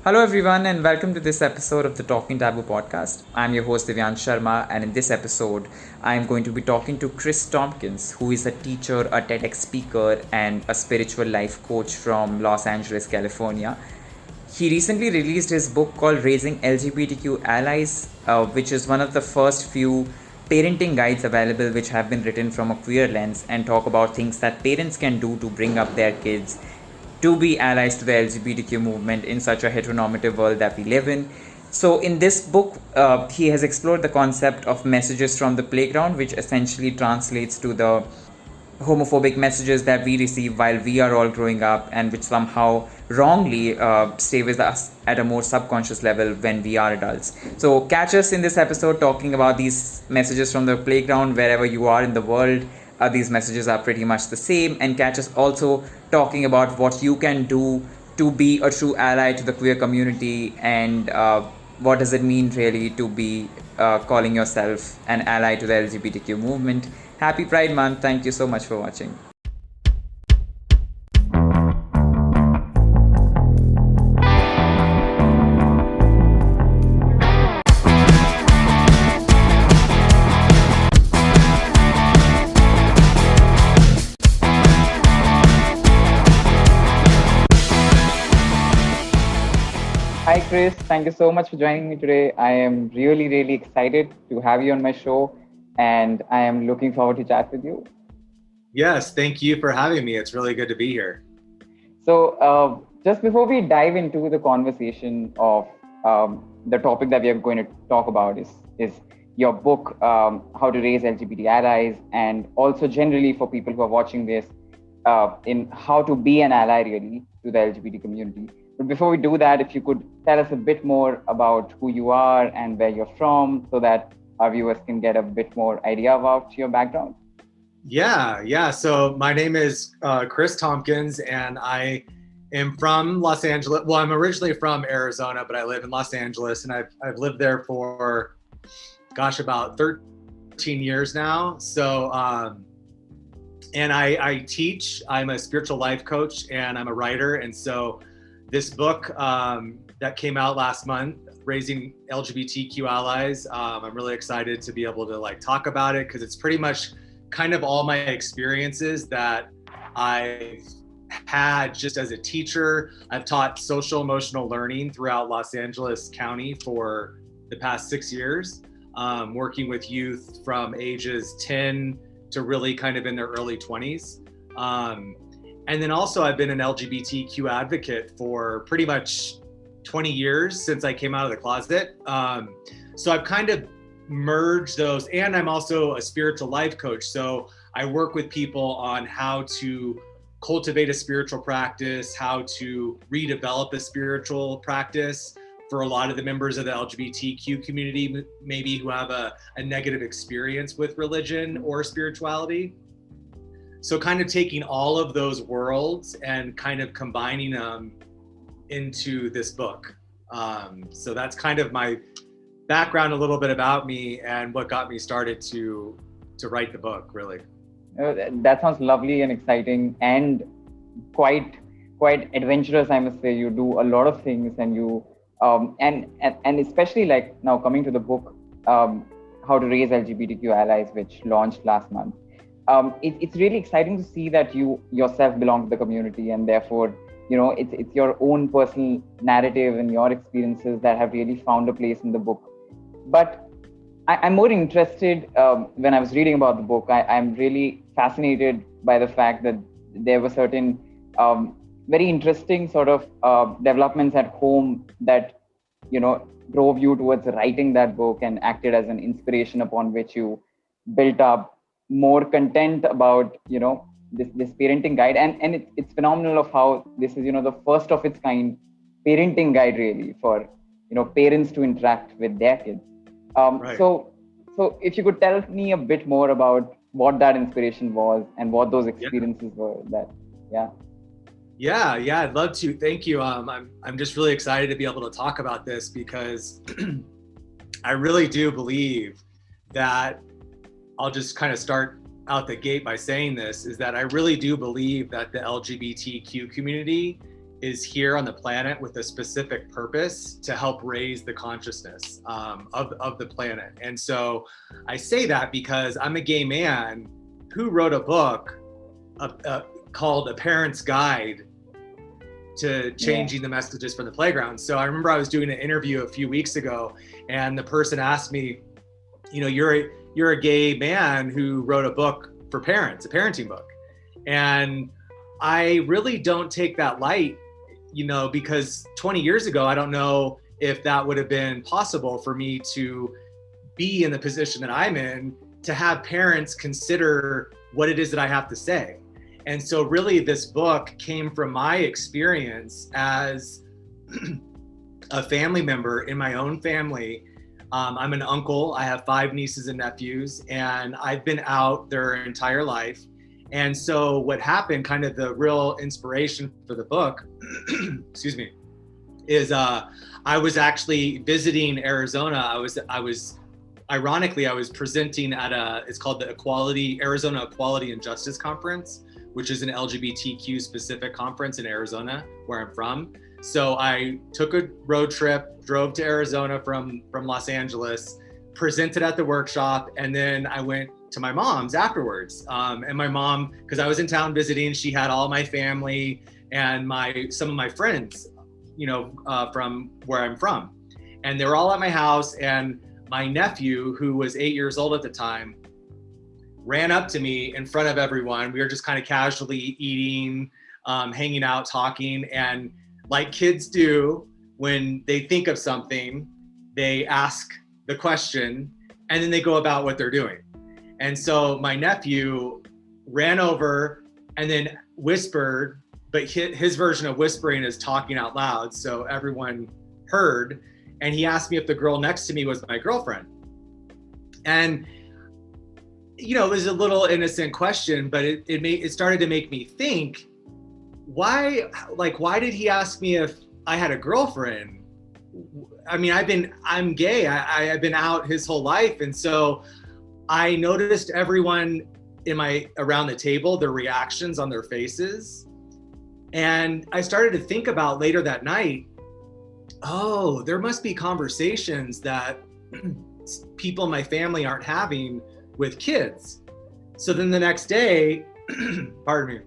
Hello, everyone, and welcome to this episode of the Talking Taboo podcast. I'm your host, Divyan Sharma, and in this episode, I'm going to be talking to Chris Tompkins, who is a teacher, a TEDx speaker, and a spiritual life coach from Los Angeles, California. He recently released his book called Raising LGBTQ Allies, which is one of the first few parenting guides available which have been written from a queer lens and talk about things that parents can do to bring up their kids to be allies to the LGBTQ movement in such a heteronormative world that we live in. So, in this book, he has explored the concept of messages from the playground, which essentially translates to the homophobic messages that we receive while we are all growing up and which somehow wrongly stay with us at a more subconscious level when we are adults. So catch us in this episode talking about these messages from the playground wherever you are in the world. These messages are pretty much the same, and catch us also talking about what you can do to be a true ally to the queer community and what does it mean really to be calling yourself an ally to the LGBTQ movement. Happy Pride Month. Thank you so much for watching. Hi, Chris. Thank you so much for joining me today. I am really, really excited to have you on my show, and I am looking forward to chat with you. Yes, thank you for having me. It's really good to be here. So, just before we dive into the conversation of the topic that we are going to talk about is your book, How to Raise LGBT Allies, and also generally for people who are watching this, in how to be an ally really to the LGBT community. But before we do that, if you could tell us a bit more about who you are and where you're from, so that our viewers can get a bit more idea about your background. Yeah. So my name is Chris Tompkins, and I am from Los Angeles. Well, I'm originally from Arizona, but I live in Los Angeles, and I've lived there for, about 13 years now. So, and I teach. I'm a spiritual life coach, and I'm a writer, and so this book that came out last month, Raising LGBTQ Allies, I'm really excited to be able to talk about it because it's pretty much kind of all my experiences that I've had just as a teacher. I've taught social emotional learning throughout Los Angeles County for the past 6 years, working with youth from ages 10 to really kind of in their early 20s. And then also I've been an LGBTQ advocate for pretty much 20 years since I came out of the closet. So I've kind of merged those, and I'm also a spiritual life coach. So I work with people on how to cultivate a spiritual practice, how to redevelop a spiritual practice for a lot of the members of the LGBTQ community, maybe who have a negative experience with religion or spirituality. So kind of taking all of those worlds and kind of combining them into this book. So that's kind of my background, a little bit about me and what got me started to write the book, really. That sounds lovely and exciting and quite adventurous, I must say. You do a lot of things, and you and especially now coming to the book, How to Raise LGBTQ Allies, which launched last month. It's really exciting to see that you yourself belong to the community, and therefore, it's your own personal narrative and your experiences that have really found a place in the book. But I'm more interested, when I was reading about the book, I'm really fascinated by the fact that there were certain very interesting sort of developments at home that, drove you towards writing that book and acted as an inspiration upon which you built up more content about this parenting guide, and it's phenomenal of how this is the first of its kind parenting guide really for parents to interact with their kids. Right. So if you could tell me a bit more about what that inspiration was and what those experiences were. Yeah, I'd love to. Thank you. I'm just really excited to be able to talk about this because I really do believe that, I'll just kind of start out the gate by saying this, is that I really do believe that the LGBTQ community is here on the planet with a specific purpose to help raise the consciousness of the planet. And so I say that because I'm a gay man who wrote a book called A Parent's Guide to Changing the Messages from the Playground. So I remember I was doing an interview a few weeks ago, and the person asked me, you know, you're a gay man who wrote a book for parents, a parenting book. And I really don't take that light, you know, because 20 years ago, I don't know if that would have been possible for me to be in the position that I'm in, to have parents consider what it is that I have to say. And so really this book came from my experience as a family member in my own family. I'm an uncle. I have 5 nieces and nephews, and I've been out their entire life. And so what happened, kind of the real inspiration for the book, excuse me, is I was actually visiting Arizona. I was ironically, I was presenting at it's called the Arizona Equality and Justice Conference, which is an LGBTQ specific conference in Arizona, where I'm from. So I took a road trip, drove to Arizona from Los Angeles, presented at the workshop, and then I went to my mom's afterwards. And my mom, because I was in town visiting, she had all my family and some of my friends, you know, from where I'm from. And they were all at my house, and my nephew, who was 8 years old at the time, ran up to me in front of everyone. We were just kind of casually eating, hanging out, talking. And like kids do, when they think of something, they ask the question and then they go about what they're doing. And so my nephew ran over and then whispered, but his version of whispering is talking out loud, so everyone heard. And he asked me if the girl next to me was my girlfriend. And you know, it was a little innocent question, but it started to make me think, why did he ask me if I had a girlfriend? I mean, I'm gay. I've been out his whole life. And so I noticed everyone around the table, their reactions on their faces. And I started to think about later that night, oh, there must be conversations that people in my family aren't having with kids. So then the next day, pardon me,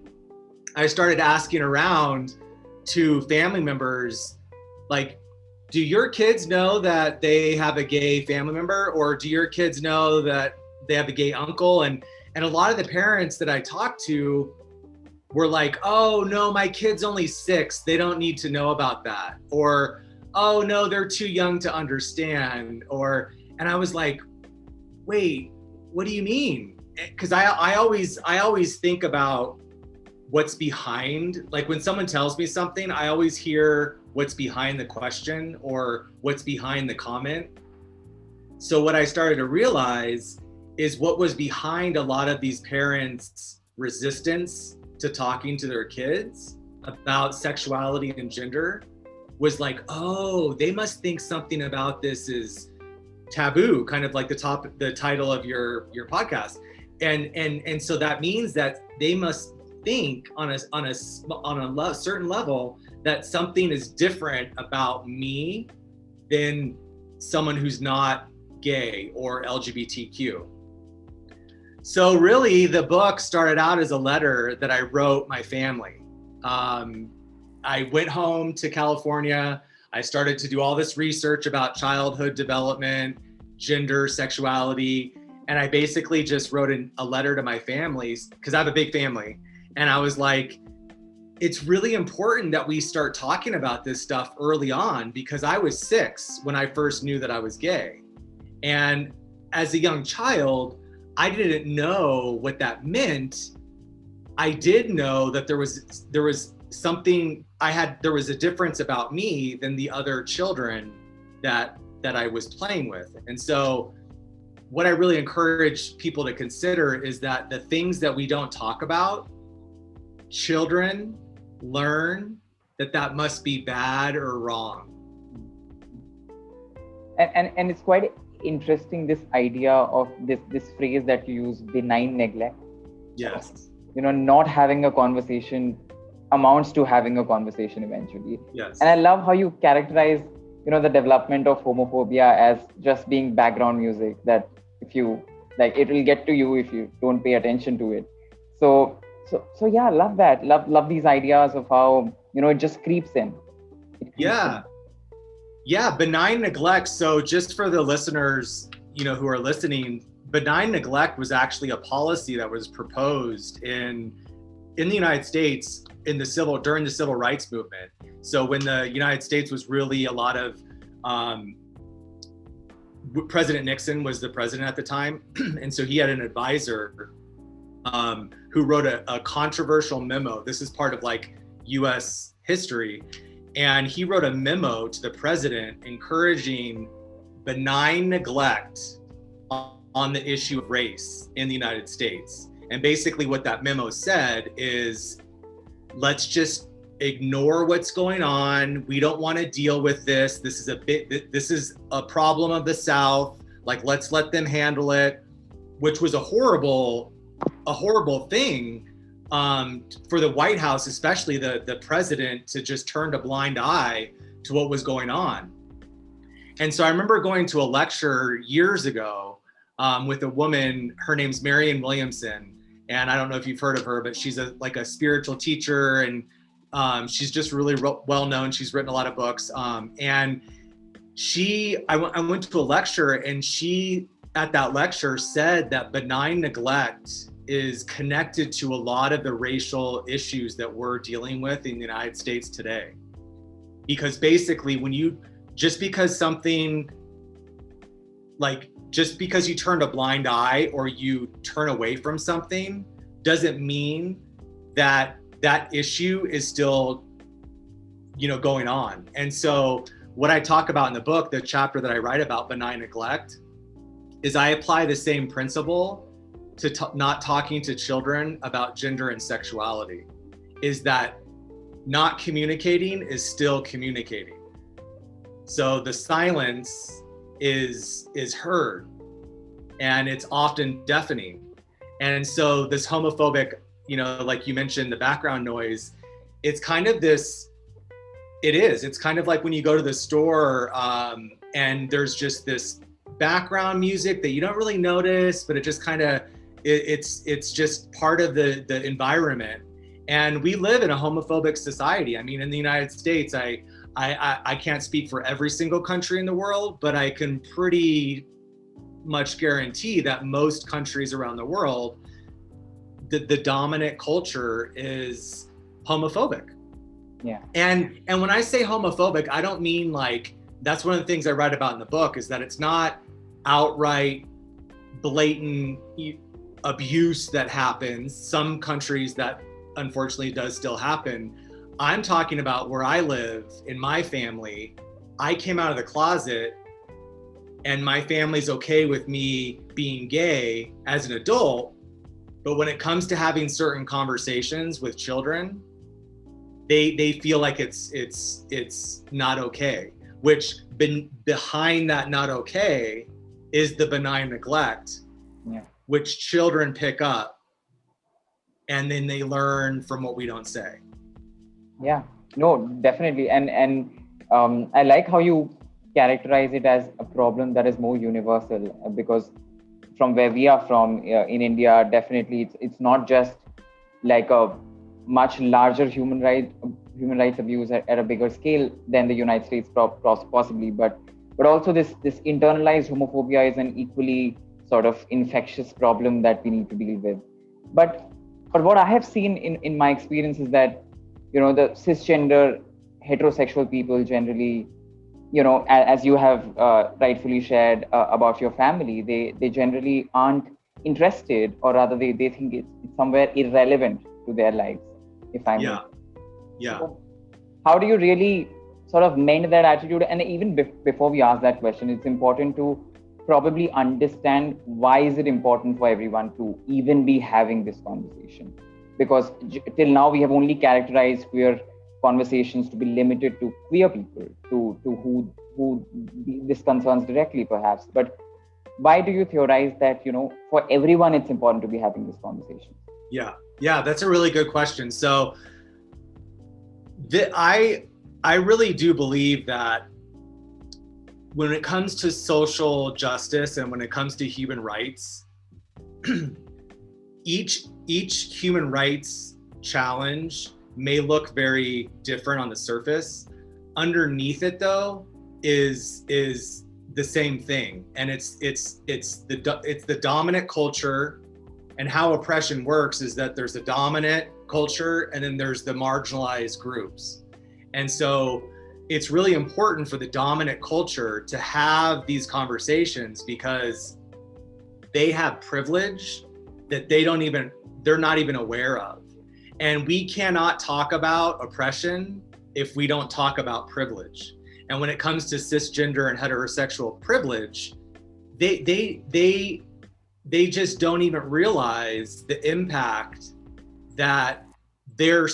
I started asking around to family members, like, do your kids know that they have a gay family member? Or do your kids know that they have a gay uncle? And a lot of the parents that I talked to were like, oh no, my kid's only 6. They don't need to know about that. Or, oh no, they're too young to understand. And I was like, wait, what do you mean? Because I always think about what's behind, like when someone tells me something, I always hear what's behind the question or what's behind the comment. So what I started to realize is what was behind a lot of these parents' resistance to talking to their kids about sexuality and gender was like, oh, they must think something about this is taboo, kind of like the title of your podcast. And so that means that they must think on a certain level that something is different about me than someone who's not gay or LGBTQ. So really the book started out as a letter that I wrote my family. I went home to California. I started to do all this research about childhood development, gender, sexuality, and I basically just wrote a letter to my families because I have a big family. And I was like, it's really important that we start talking about this stuff early on, because I was 6 when I first knew that I was gay. And as a young child, I didn't know what that meant. I did know that there was something there was a difference about me than the other children that I was playing with. And so what I really encourage people to consider is that the things that we don't talk about, children learn that must be bad or wrong. And it's quite interesting, this idea of this phrase that you use, benign neglect. Yes. You know, not having a conversation amounts to having a conversation eventually. Yes. And I love how you characterize, the development of homophobia as just being background music that if you like, it will get to you if you don't pay attention to it. So yeah, love that. Love these ideas of how, it just creeps in. It creeps Yeah. in. Yeah, benign neglect. So just for the listeners, who are listening, benign neglect was actually a policy that was proposed in the United States during the civil rights movement. So when the United States was really a lot of President Nixon was the president at the time, and so he had an advisor who wrote a controversial memo. This is part of like U.S. history. And he wrote a memo to the president encouraging benign neglect on the issue of race in the United States. And basically what that memo said is, let's just ignore what's going on. We don't want to deal with this. This is a problem of the South. Like, let's let them handle it, which was a horrible thing for the White House, especially the president, to just turn a blind eye to what was going on. And so I remember going to a lecture years ago with a woman. Her name's Marianne Williamson, and I don't know if you've heard of her, but she's a spiritual teacher, and she's just really well known. She's written a lot of books, and I went to a lecture, and she at that lecture said that benign neglect is connected to a lot of the racial issues that we're dealing with in the United States today. Because basically just because you turned a blind eye or you turn away from something doesn't mean that issue is still, going on. And so what I talk about in the book, the chapter that I write about benign neglect, is I apply the same principle to not talking to children about gender and sexuality. Is that not communicating is still communicating. So the silence is heard, and it's often deafening. And so this homophobic, like you mentioned, the background noise, it's kind of it's kind of like when you go to the store and there's just this background music that you don't really notice, but it just kind of, it's just part of the environment. And we live in a homophobic society. I mean, in the United States, I can't speak for every single country in the world, but I can pretty much guarantee that most countries around the world, the dominant culture is homophobic. Yeah. And when I say homophobic, I don't mean like, that's one of the things I write about in the book, is that it's not outright blatant abuse that happens. Some countries that unfortunately does still happen. I'm talking about where I live, in my family. I came out of the closet and my family's okay with me being gay as an adult, but when it comes to having certain conversations with children, they feel like it's not okay, which behind that not okay is the benign neglect, which children pick up, and then they learn from what we don't say. Yeah, no, definitely. And I like how you characterize it as a problem that is more universal, because from where we are from in India, definitely it's not just like a much larger human rights abuse at a bigger scale than the United States possibly, but also this internalized homophobia is an equally sort of infectious problem that we need to deal with. But what I have seen in my experience is that, the cisgender heterosexual people generally, as you have rightfully shared about your family, they generally aren't interested, or rather they think it's somewhere irrelevant to their lives, if I may. Yeah. So how do you really sort of mend that attitude? And even before we ask that question, it's important to probably understand why is it important for everyone to even be having this conversation, because till now we have only characterized queer conversations to be limited to queer people, to who this concerns directly perhaps. But why do you theorize that, for everyone it's important to be having this conversation? Yeah, that's a really good question. So I really do believe that when it comes to social justice and when it comes to human rights, each human rights challenge may look very different on the surface. Underneath it, though, is the same thing, and it's the dominant culture. And how oppression works is that there's a dominant culture and then there's the marginalized groups. And so it's really important for the dominant culture to have these conversations because they have privilege that they're not even aware of. And we cannot talk about oppression if we don't talk about privilege. And when it comes to cisgender and heterosexual privilege, they just don't even realize the impact that they're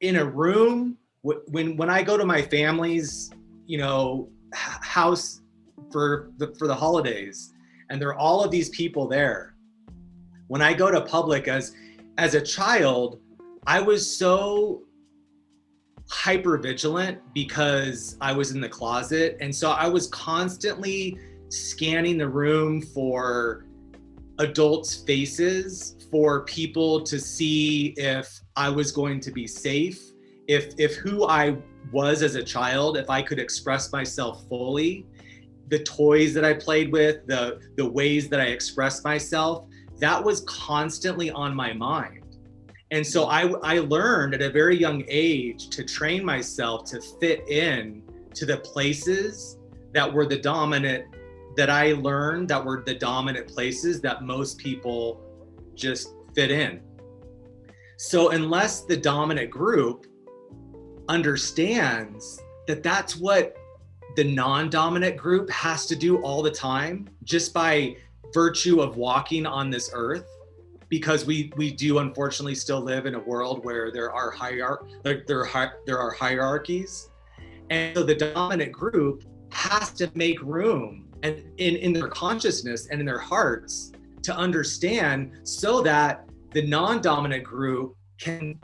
in a room. When I go to my family's, house for the holidays, and there are all of these people there. When I go to public as a child, I was so hyper vigilant because I was in the closet. And so I was constantly scanning the room for adults' faces, for people to see if I was going to be safe, if who I was as a child, if I could express myself fully, the toys that I played with, the ways that I expressed myself, that was constantly on my mind. And so I learned at a very young age to train myself to fit in to the places that were the dominant, that I learned that were the dominant places that most people just fit in. So unless the dominant group understands that that's what the non-dominant group has to do all the time, just by virtue of walking on this earth, because we do unfortunately still live in a world where there are hierarchies, and so the dominant group has to make room and in their consciousness and in their hearts to understand, so that the non-dominant group can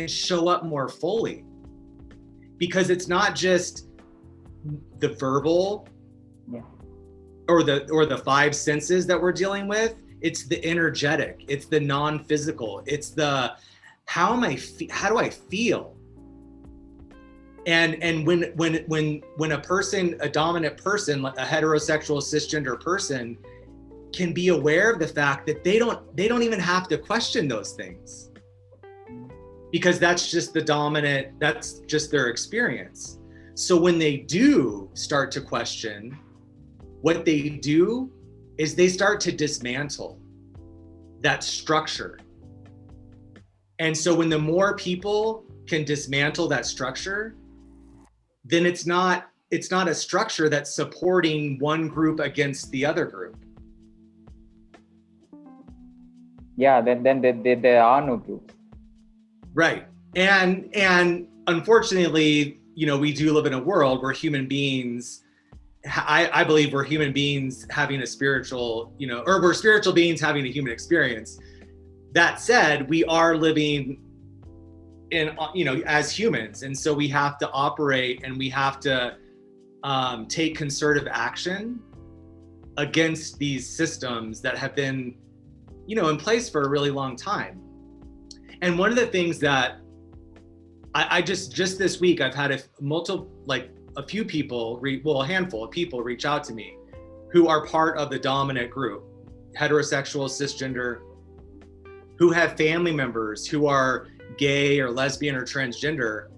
show up more fully, because it's not just the verbal or the five senses that we're dealing with. It's the energetic, it's the non-physical, it's the how do I feel? And when a person, a dominant person, a heterosexual cisgender person, can be aware of the fact that they don't even have to question those things, because that's just that's just their experience. So when they do start to question, what they do is they start to dismantle that structure. And so when the more people can dismantle that structure, then it's not a structure that's supporting one group against the other group. Yeah, then there are no groups. Right. And unfortunately, we do live in a world where human beings, I believe we're human beings having a spiritual, or we're spiritual beings having a human experience. That said, we are living in, as humans. And so we have to operate and we have to take concerted action against these systems that have been, in place for a really long time. And one of the things that I just this week, I've had a few people, a handful of people reach out to me who are part of the dominant group, heterosexual, cisgender, who have family members who are gay or lesbian or transgender.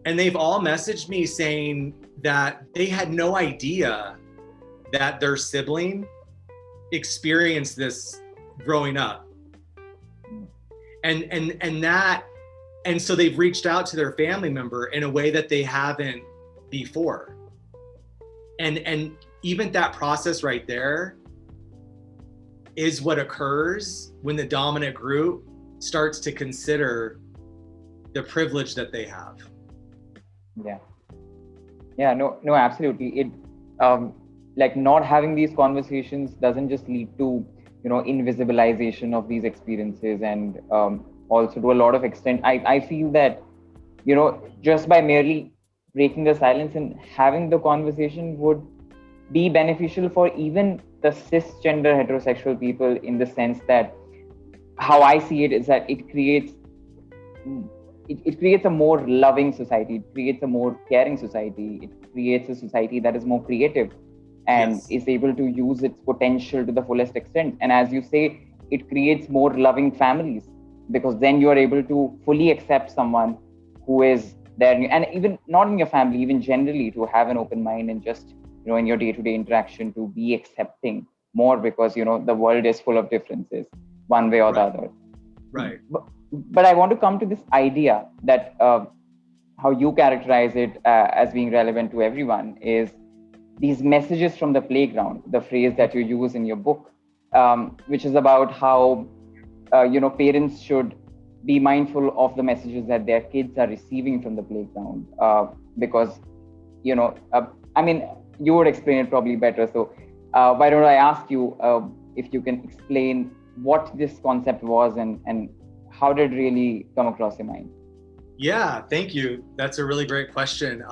And they've all messaged me saying that they had no idea that their sibling experienced this growing up. And so they've reached out to their family member in a way that they haven't before. And even that process right there is what occurs when the dominant group starts to consider the privilege that they have. No, absolutely. It not having these conversations doesn't just lead to invisibilization of these experiences, and also to a lot of extent I feel that just by merely breaking the silence and having the conversation would be beneficial for even the cisgender heterosexual people, in the sense that how I see it is that it creates a more loving society, it creates a more caring society, it creates a society that is more creative and Yes. is able to use its potential to the fullest extent. And as you say, it creates more loving families, because then you are able to fully accept someone who is there, and even not in your family, even generally, to have an open mind and just in your day-to-day interaction to be accepting more, because the world is full of differences one way or the Right. other. Right. But I want to come to this idea that how you characterize it as being relevant to everyone is these messages from the playground, the phrase that you use in your book, which is about how parents should be mindful of the messages that their kids are receiving from the playground, because I mean, you would explain it probably better. So why don't I ask you if you can explain what this concept was, and how did it really come across your mind? Yeah, thank you. That's a really great question.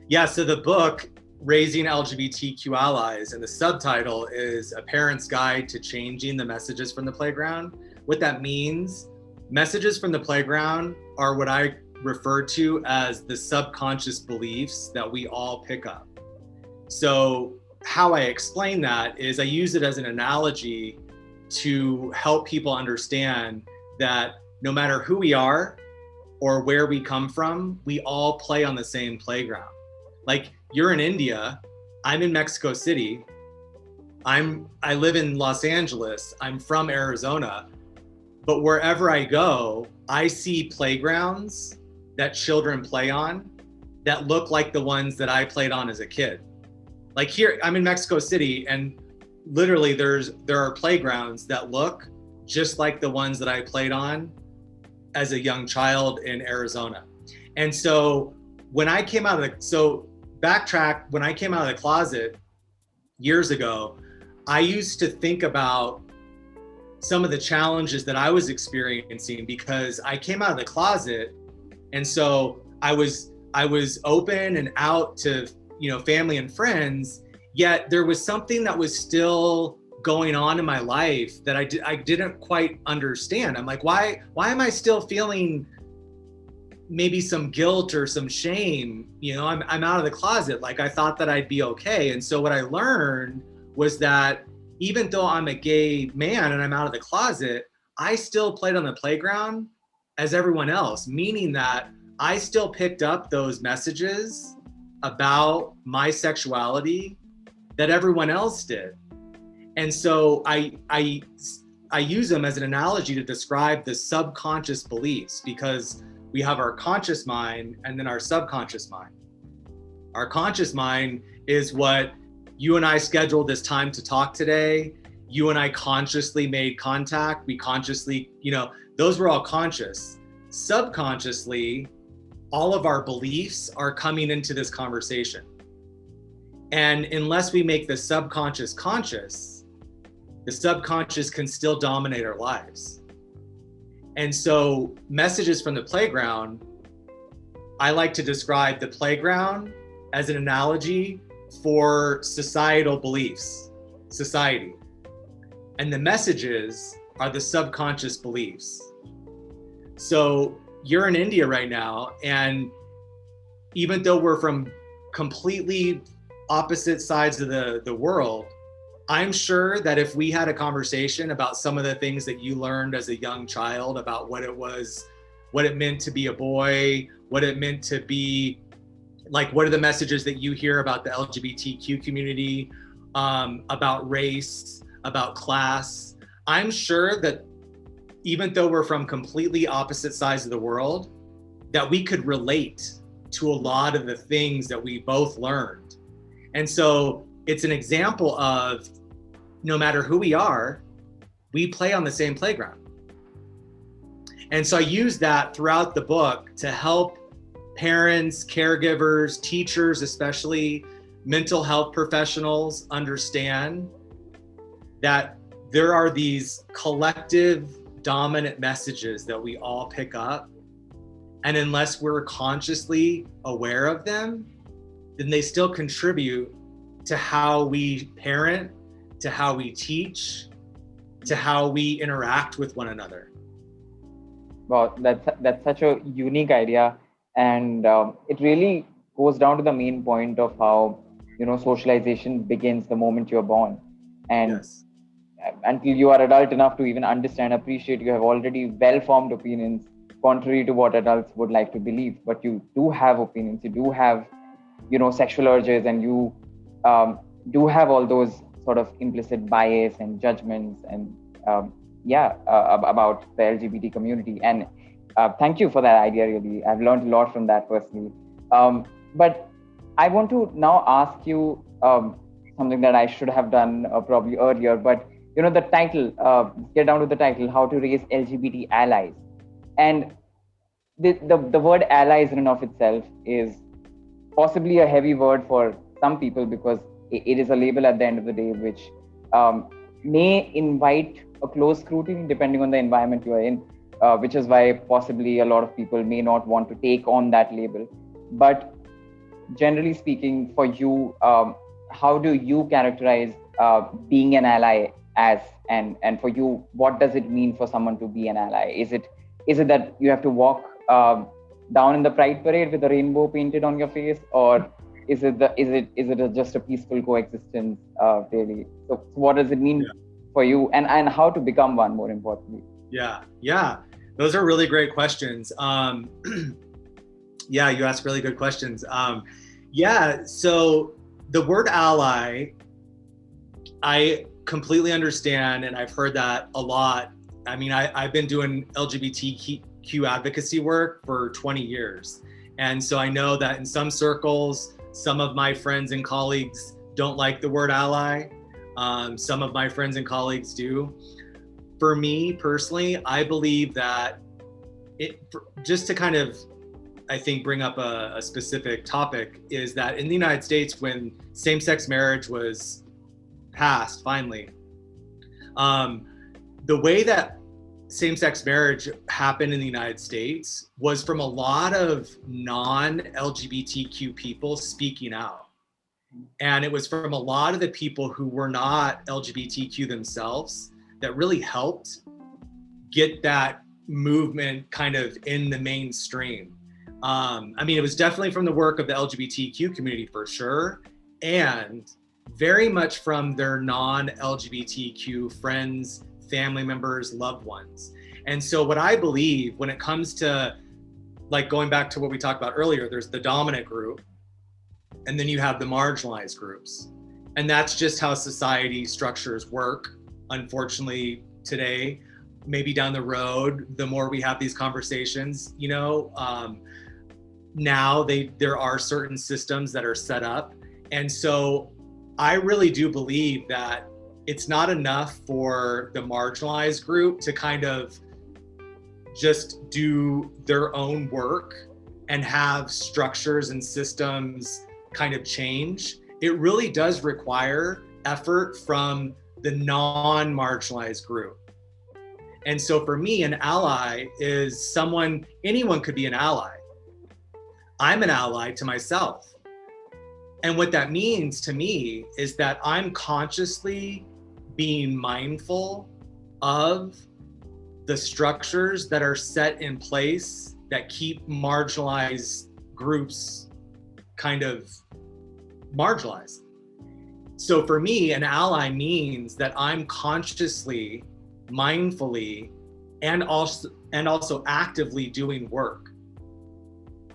Yeah, so the book, Raising LGBTQ Allies, and the subtitle is A Parent's Guide to Changing the Messages from the Playground. What that means, messages from the playground are what I refer to as the subconscious beliefs that we all pick up. So how I explain that is I use it as an analogy to help people understand that no matter who we are or where we come from, we all play on the same playground. Like, you're in India, I'm in Mexico City, I live in Los Angeles, I'm from Arizona, but wherever I go, I see playgrounds that children play on that look like the ones that I played on as a kid. Like, here, I'm in Mexico City, and literally there are playgrounds that look just like the ones that I played on as a young child in Arizona. And so when I came out of when I came out of the closet years ago, I used to think about some of the challenges that I was experiencing, because I came out of the closet, and so I was open and out to family and friends, yet there was something that was still going on in my life that I didn't quite understand. I'm like, why am I still feeling maybe some guilt or some shame? I'm out of the closet. Like, I thought that I'd be okay. And so what I learned was that even though I'm a gay man and I'm out of the closet, I still played on the playground as everyone else, meaning that I still picked up those messages about my sexuality that everyone else did. And so I use them as an analogy to describe the subconscious beliefs, because we have our conscious mind and then our subconscious mind. Our conscious mind is what you and I scheduled this time to talk today. You and I consciously made contact. We consciously, those were all conscious. Subconsciously, all of our beliefs are coming into this conversation. And unless we make the subconscious conscious, the subconscious can still dominate our lives. And so messages from the playground, I like to describe the playground as an analogy for societal beliefs, society. And the messages are the subconscious beliefs. So you're in India right now, and even though we're from completely opposite sides of the world, I'm sure that if we had a conversation about some of the things that you learned as a young child about what it meant to be a boy, what it meant to be, like, what are the messages that you hear about the LGBTQ community, about race, about class, I'm sure that even though we're from completely opposite sides of the world, that we could relate to a lot of the things that we both learned. And so it's an example of, no matter who we are, we play on the same playground. And so I use that throughout the book to help parents, caregivers, teachers, especially mental health professionals, understand that there are these collective dominant messages that we all pick up, And unless we're consciously aware of them, then they still contribute to how we parent, to how we teach, to how we interact with one another. Well, that's such a unique idea, and it really goes down to the main point of how socialization begins the moment you're born, and Yes. until you are adult enough to even understand, appreciate, you have already well-formed opinions, contrary to what adults would like to believe. But you do have opinions, you do have sexual urges, and you do have all those sort of implicit bias and judgments and about the LGBT community. And thank you for that idea. Really, I've learned a lot from that personally. But I want to now ask you something that I should have done probably earlier. But the title, get down to the title, how to raise LGBT allies. And the word allies in and of itself is possibly a heavy word for some people, because it is a label at the end of the day, which may invite a close scrutiny depending on the environment you are in, which is why possibly a lot of people may not want to take on that label. But generally speaking, for you, how do you characterize being an ally as, and for you, what does it mean for someone to be an ally? Is it that you have to walk down in the pride parade with a rainbow painted on your face, or is it just a peaceful coexistence really? So what does it mean for you, and how to become one, more importantly? Yeah, those are really great questions. Yeah, you ask really good questions. So the word ally, I completely understand, and I've heard that a lot. I mean, I've been doing LGBTQ advocacy work for 20 years. And so I know that in some circles, some of my friends and colleagues don't like the word ally. Some of my friends and colleagues do. For me personally, I believe that just to kind of, I think, bring up a specific topic, is that in the United States, when same-sex marriage was passed, finally, the way that same-sex marriage happened in the United States was from a lot of non-LGBTQ people speaking out. And it was from a lot of the people who were not LGBTQ themselves that really helped get that movement kind of in the mainstream. I mean, it was definitely from the work of the LGBTQ community for sure, and very much from their non-LGBTQ friends, family members, loved ones. And so what I believe when it comes to, like, going back to what we talked about earlier, there's the dominant group, and then you have the marginalized groups. And that's just how society structures work, unfortunately, today. Maybe down the road, the more we have these conversations, now there are certain systems that are set up. And so I really do believe that it's not enough for the marginalized group to kind of just do their own work and have structures and systems kind of change. It really does require effort from the non-marginalized group. And so for me, an ally is anyone could be an ally. I'm an ally to myself. And what that means to me is that I'm consciously being mindful of the structures that are set in place that keep marginalized groups kind of marginalized. So for me, an ally means that I'm consciously, mindfully, and also actively doing work.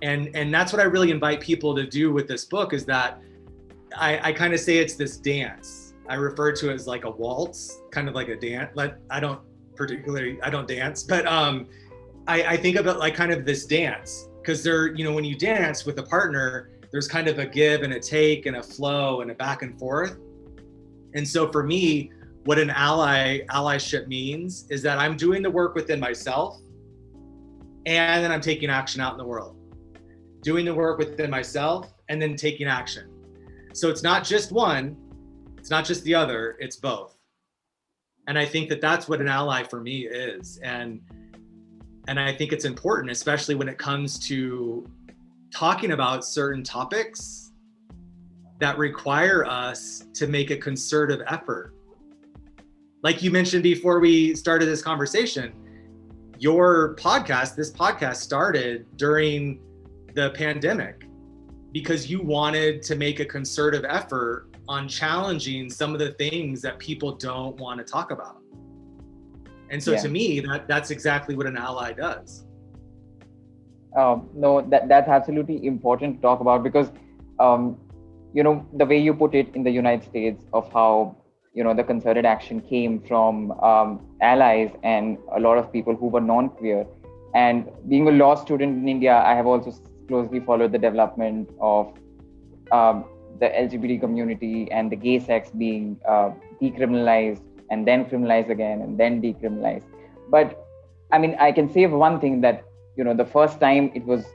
And that's what I really invite people to do with this book, is that I kind of say it's this dance. I refer to it as like a waltz, kind of like a dance. I don't dance, but I think of it like kind of this dance, because when you dance with a partner, there's kind of a give and a take and a flow and a back and forth. And so for me, what an allyship means is that I'm doing the work within myself, and then I'm taking action out in the world. Doing the work within myself and then taking action. So it's not just one, it's not just the other, it's both. And I think that that's what an ally for me is. And And I think it's important, especially when it comes to talking about certain topics that require us to make a concerted effort. Like you mentioned before we started this conversation, this podcast started during the pandemic because you wanted to make a concerted effort on challenging some of the things that people don't want to talk about. And so to me, that's exactly what an ally does. No, that's absolutely important to talk about because, the way you put it in the United States of how, the concerted action came from allies and a lot of people who were non-queer. And being a law student in India, I have also closely followed the development of the LGBT community and the gay sex being decriminalized and then criminalized again and then decriminalized. But I mean, I can say one thing that, the first time it was,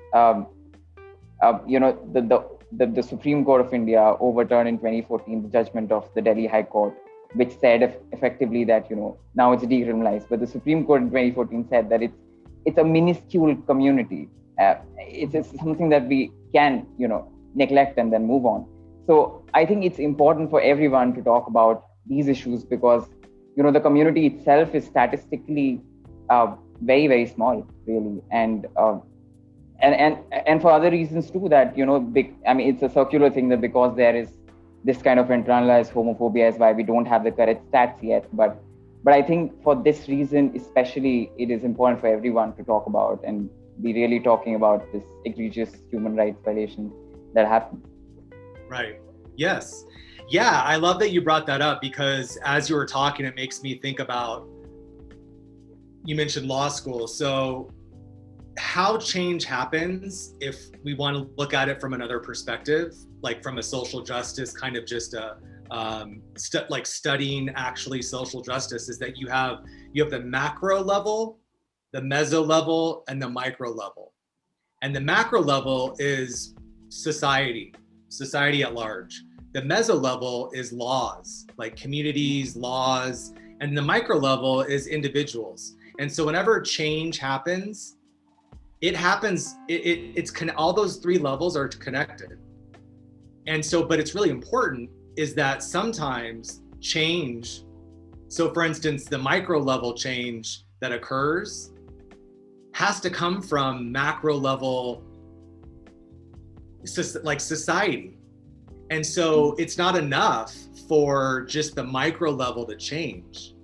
the Supreme Court of India overturned in 2014 the judgment of the Delhi High Court, which said effectively that, now it's decriminalized. But the Supreme Court in 2014 said that it's a minuscule community. It's something that we can, neglect and then move on. So I think it's important for everyone to talk about these issues because, the community itself is statistically very, very small, really. And for other reasons too, that, it's a circular thing that because there is this kind of internalized homophobia is why we don't have the correct stats yet. But I think for this reason, especially, it is important for everyone to talk about and be really talking about this egregious human rights violation that happened. Right. Yes. Yeah, I love that you brought that up because as you were talking, it makes me think about, you mentioned law school. So how change happens, if we want to look at it from another perspective, like from a social justice kind of just like studying actually social justice, is that you have the macro level, the meso level, and the micro level. And the macro level is society at large. The meso level is laws, like communities, laws, and the micro level is individuals. And so whenever change happens, all those three levels are connected. And so, but it's really important is that sometimes change, so for instance, the micro level change that occurs has to come from macro level, like society. And so it's not enough for just the micro level to change.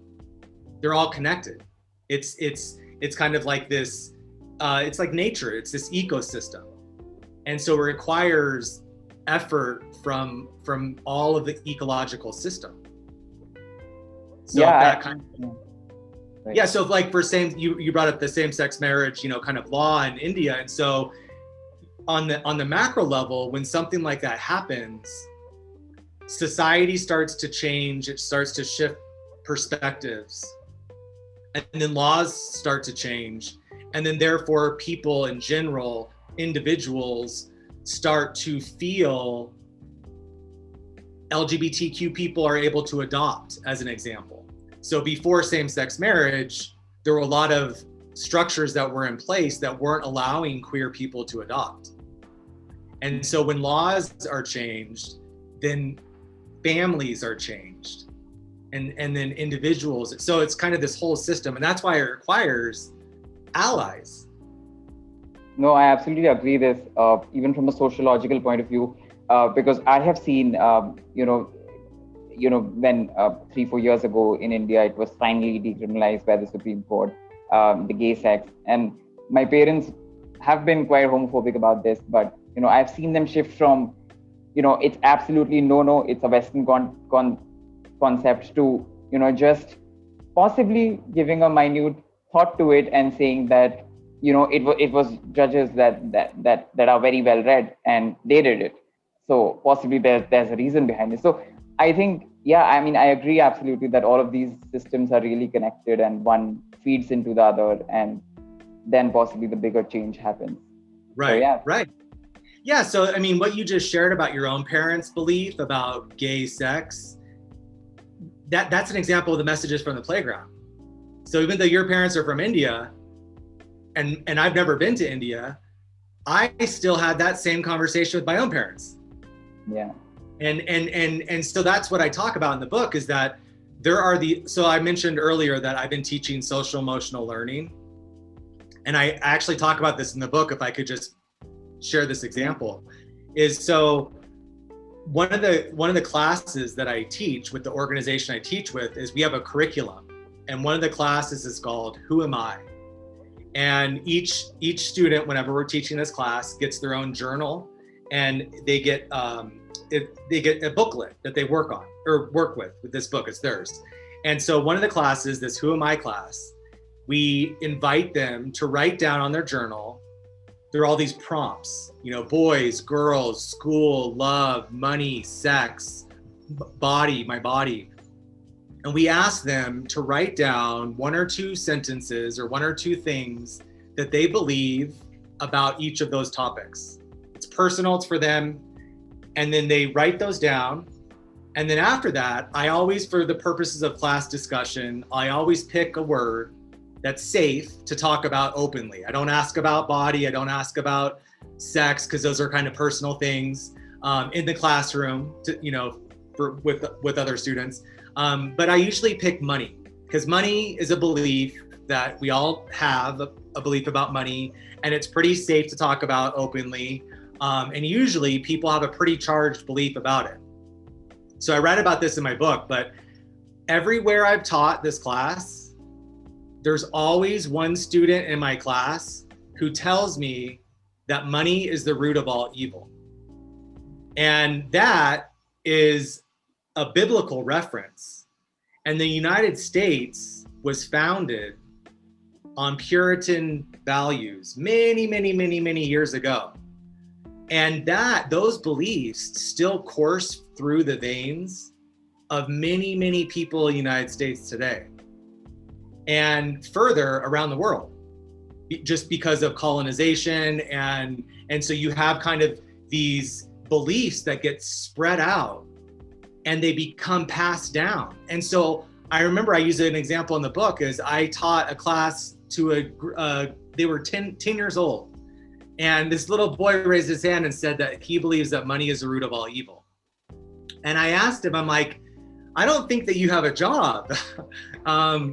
They're all connected. It's kind of like this, it's like nature, it's this ecosystem. And so it requires effort from all of the ecological system. So so like for you brought up the same-sex marriage, kind of law in India. And so on the macro level, when something like that happens, society starts to change, it starts to shift perspectives, and then laws start to change. And then therefore people in general, individuals, start to feel LGBTQ people are able to adopt, as an example. So before same-sex marriage, there were a lot of structures that were in place that weren't allowing queer people to adopt. And so when laws are changed, then families are changed, and then individuals. So it's kind of this whole system, and that's why it requires allies. No, I absolutely agree this, even from a sociological point of view, because I have seen, when 3-4 years ago in India, it was finally decriminalized by the Supreme Court, the gay sex. And my parents have been quite homophobic about this, but, I've seen them shift from, it's absolutely no, it's a Western concept to, just possibly giving a minute thought to it and saying that, it was judges that are very well read and they did it. So possibly there's a reason behind it. So I think, I agree absolutely that all of these systems are really connected and one feeds into the other, and then possibly the bigger change happens. Right. So, right. Yeah. So, what you just shared about your own parents' belief about gay sex, that's an example of the messages from the playground. So even though your parents are from India, and I've never been to India, I still had that same conversation with my own parents. Yeah. And so that's what I talk about in the book, is that so I mentioned earlier that I've been teaching social emotional learning. And I actually talk about this in the book, if I could just share this example, is so one of the classes that I teach with the organization I teach with is we have a curriculum. And one of the classes is called Who Am I? And each student, whenever we're teaching this class, gets their own journal, and they get a booklet that they work with this book. It's theirs. And so one of the classes, this Who Am I class, we invite them to write down on their journal. There are all these prompts, boys, girls, school, love, money, sex, body, my body. And we ask them to write down 1 or 2 sentences or 1 or 2 things that they believe about each of those topics. It's personal, it's for them. And then they write those down. And then after that, I always, for the purposes of class discussion, I always pick a word that's safe to talk about openly. I don't ask about body, I don't ask about sex, because those are kind of personal things in the classroom, with other students. But I usually pick money, because money is a belief that we all have, a belief about money, and it's pretty safe to talk about openly. And usually people have a pretty charged belief about it. So I read about this in my book, but everywhere I've taught this class, there's always one student in my class who tells me that money is the root of all evil. And that is a biblical reference. And the United States was founded on Puritan values many, many, many, many years ago. And those beliefs still course through the veins of many, many people in the United States today, and further around the world, just because of colonization. And so you have kind of these beliefs that get spread out and they become passed down. And so I remember I use an example in the book, is I taught a class to they were 10 years old. And this little boy raised his hand and said that he believes that money is the root of all evil. And I asked him, I'm like, I don't think that you have a job.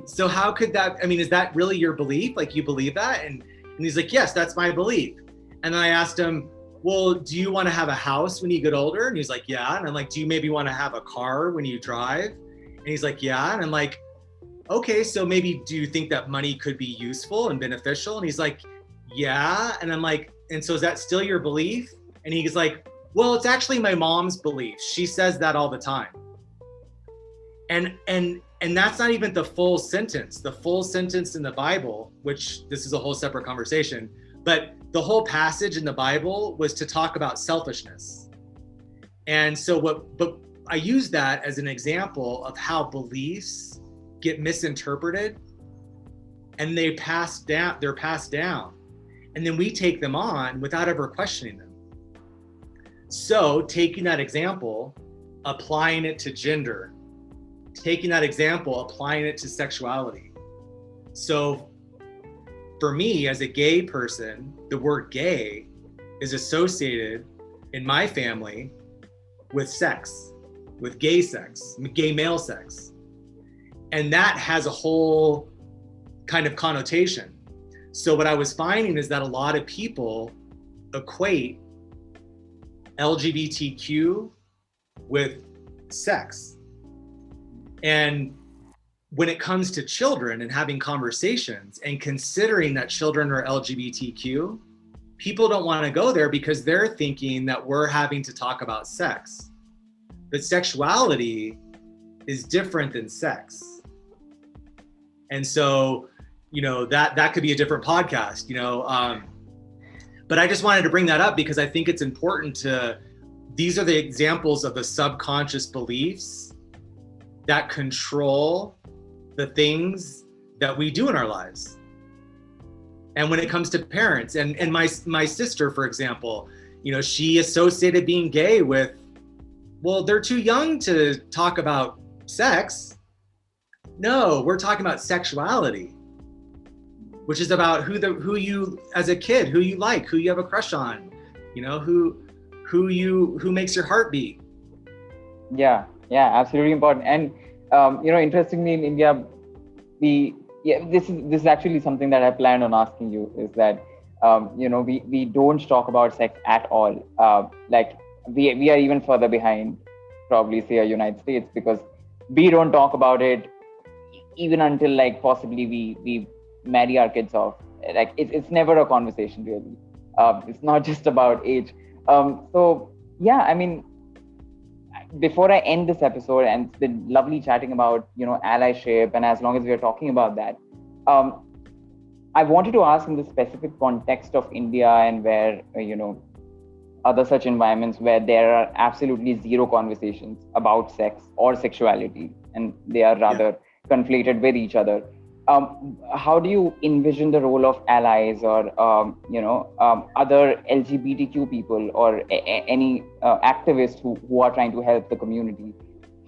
So how could that, is that really your belief? Like, you believe that? And he's like, yes, that's my belief. And then I asked him, well, do you want to have a house when you get older? And he's like, yeah. And I'm like, do you maybe want to have a car when you drive? And he's like, yeah. And I'm like, okay, so maybe do you think that money could be useful and beneficial? And he's like, yeah. And I'm like, and so is that still your belief? And he's like, well, it's actually my mom's belief. She says that all the time. And that's not even the full sentence. The full sentence in the Bible, which this is a whole separate conversation, but the whole passage in the Bible was to talk about selfishness. And so but I use that as an example of how beliefs get misinterpreted and they're passed down. And then we take them on without ever questioning them. So taking that example, applying it to gender, taking that example, applying it to sexuality. So for me, as a gay person, the word gay is associated in my family with sex, with gay sex, gay male sex. And that has a whole kind of connotation. So what I was finding is that a lot of people equate LGBTQ with sex. And when it comes to children and having conversations and considering that children are LGBTQ, people don't want to go there because they're thinking that we're having to talk about sex. But sexuality is different than sex. And so, that could be a different podcast, but I just wanted to bring that up because I think it's important these are the examples of the subconscious beliefs that control the things that we do in our lives. And when it comes to parents and my sister, for example, she associated being gay with, well, they're too young to talk about sex. No, we're talking about sexuality. which is about who you as a kid, who you like, who you have a crush on, you know, who makes your heart beat. Yeah, absolutely important. And interestingly, in India, this is actually something that I planned on asking you, is that we don't talk about sex at all. Like we are even further behind, probably say, United States, because we don't talk about it even until like possibly we marry our kids off. Like it's never a conversation really. It's not just about age. So yeah, I mean, before I end this episode, and it's been lovely chatting about allyship, and as long as we are talking about that, I wanted to ask, in the specific context of India, and where other such environments where there are absolutely zero conversations about sex or sexuality, and they are rather conflated with each other. How do you envision the role of allies, or other LGBTQ people, or any activists who are trying to help the community?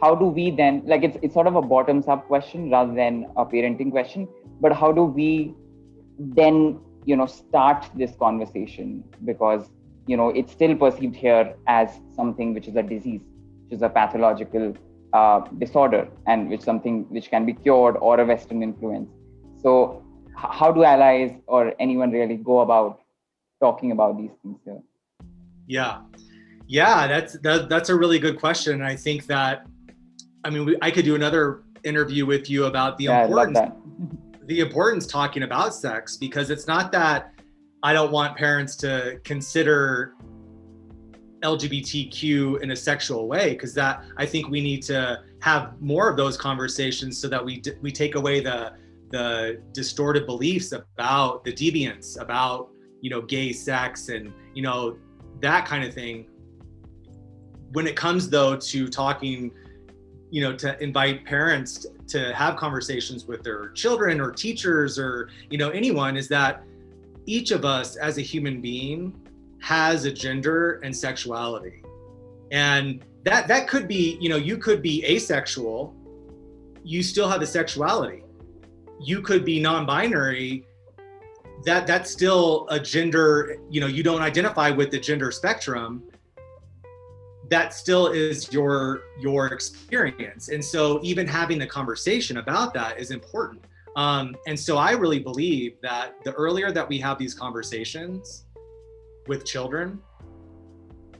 How do we then, like, it's sort of a bottoms up question rather than a parenting question, but how do we then start this conversation? Because it's still perceived here as something which is a disease, which is a pathological disorder, and which can be cured, or a Western influence. So how do allies or anyone really go about talking about these things here? That's a really good question. And I think that, I mean, I could do another interview with you about the importance talking about sex, because it's not that I don't want parents to consider LGBTQ in a sexual way, because that, I think we need to have more of those conversations so that we take away the distorted beliefs about the deviance, about gay sex, and that kind of thing. When it comes though to talking, to invite parents to have conversations with their children or teachers or anyone, is that each of us as a human being has a gender and sexuality. And that could be, you could be asexual, you still have a sexuality. You could be non-binary, that's still a gender, you don't identify with the gender spectrum, that still is your experience. And so even having the conversation about that is important. And so I really believe that the earlier that we have these conversations with children,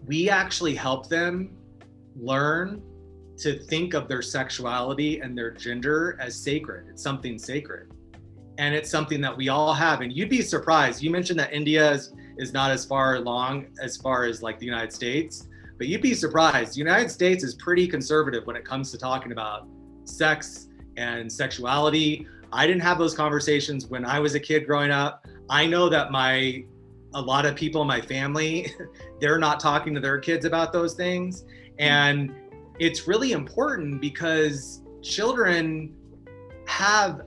we actually help them learn to think of their sexuality and their gender as sacred. It's something sacred. And it's something that we all have. And you'd be surprised. You mentioned that India is not as far along as far as like the United States, but you'd be surprised. The United States is pretty conservative when it comes to talking about sex and sexuality. I didn't have those conversations when I was a kid growing up. I know that a lot of people in my family, they're not talking to their kids about those things. And it's really important, because children have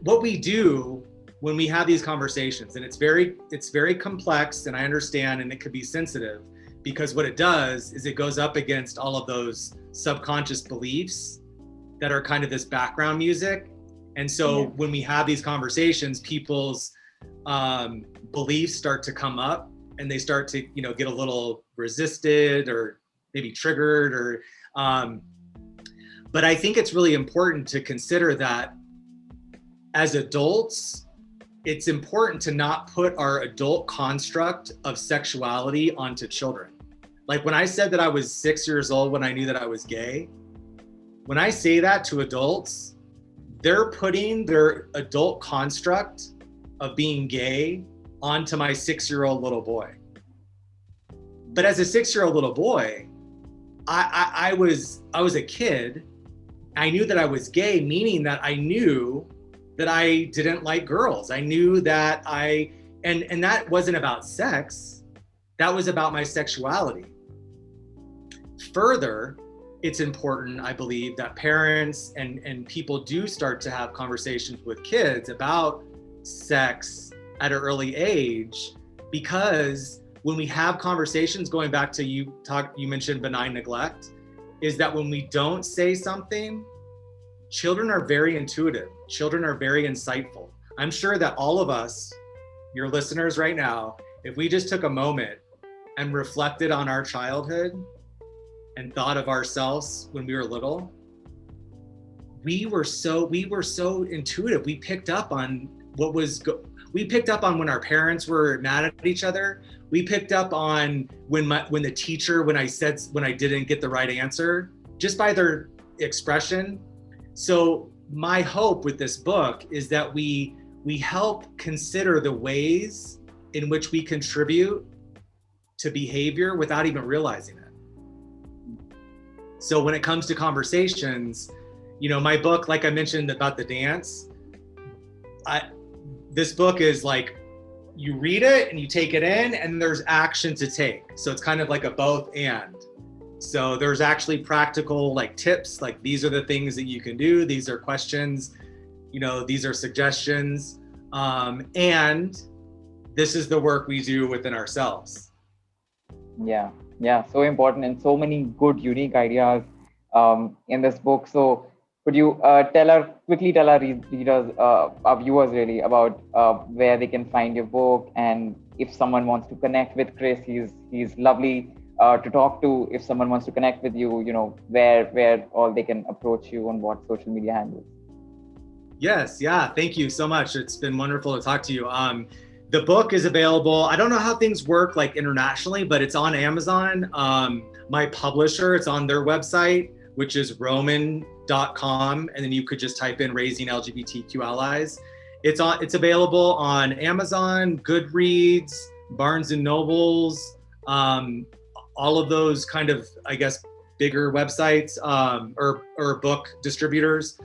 what we do when we have these conversations, and it's very complex, and I understand, and it could be sensitive, because what it does is it goes up against all of those subconscious beliefs that are kind of this background music. And so when we have these conversations, people's beliefs start to come up, and they start to get a little resisted or maybe triggered, or but I think it's really important to consider that as adults, it's important to not put our adult construct of sexuality onto children. Like when I said that I was 6 years old when I knew that I was gay, when I say that to adults, they're putting their adult construct of being gay onto my 6-year-old little boy. But as a 6-year-old little boy, I was a kid. I knew that I was gay, meaning that I knew that I didn't like girls. I knew that and that wasn't about sex. That was about my sexuality. Further, it's important, I believe, that parents and people do start to have conversations with kids about sex at an early age, because when we have conversations, going back to you mentioned benign neglect, is that when we don't say something, children are very intuitive. Children are very insightful. I'm sure that all of us, your listeners right now, if we just took a moment and reflected on our childhood and thought of ourselves when we were little, we were so intuitive. We picked up on we picked up on when our parents were mad at each other. We picked up on when the teacher, when I didn't get the right answer, just by their expression. So my hope with this book is that we help consider the ways in which we contribute to behavior without even realizing it. So when it comes to conversations, my book, like I mentioned about the dance, this book is like, you read it and you take it in and there's action to take. So it's kind of like a both and. So there's actually practical like tips, like these are the things that you can do. These are questions, these are suggestions. And this is the work we do within ourselves. Yeah, so important and so many good, unique ideas in this book. So could you quickly tell our readers, our viewers really, about where they can find your book, and if someone wants to connect with Chris, he's lovely to talk to. If someone wants to connect with you, where all they can approach you on what social media handles. Yes, yeah, thank you so much. It's been wonderful to talk to you. The book is available. I don't know how things work like internationally, but it's on Amazon. My publisher, it's on their website, which is roman.com. And then you could just type in Raising LGBTQ Allies. It's available on Amazon, Goodreads, Barnes and Nobles, all of those kind of, I guess, bigger websites or book distributors.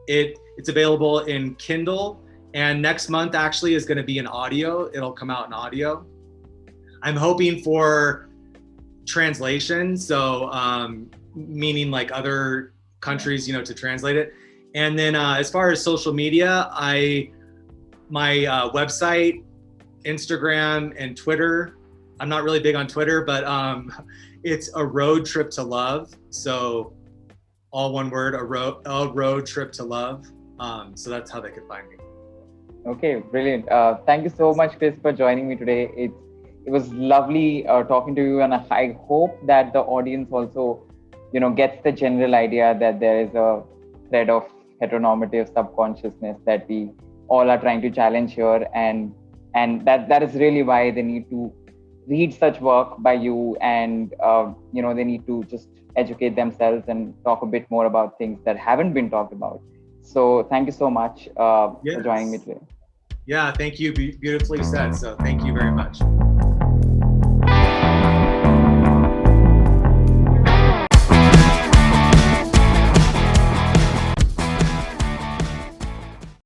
It's available in Kindle. And next month actually is going to be in audio. It'll come out in audio. I'm hoping for translation. So meaning like other countries, to translate it. And then as far as social media, my website, Instagram and Twitter, I'm not really big on Twitter, but it's A Road Trip to Love. So all one word, a road trip to love. So that's how they could find me. Okay, brilliant. Thank you so much, Chris, for joining me today. It was lovely talking to you, and I hope that the audience also, gets the general idea that there is a thread of heteronormative subconsciousness that we all are trying to challenge here, and that is really why they need to read such work by you, and they need to just educate themselves and talk a bit more about things that haven't been talked about. So thank you so much for joining me today. Yeah, thank you. Beautifully said. So thank you very much.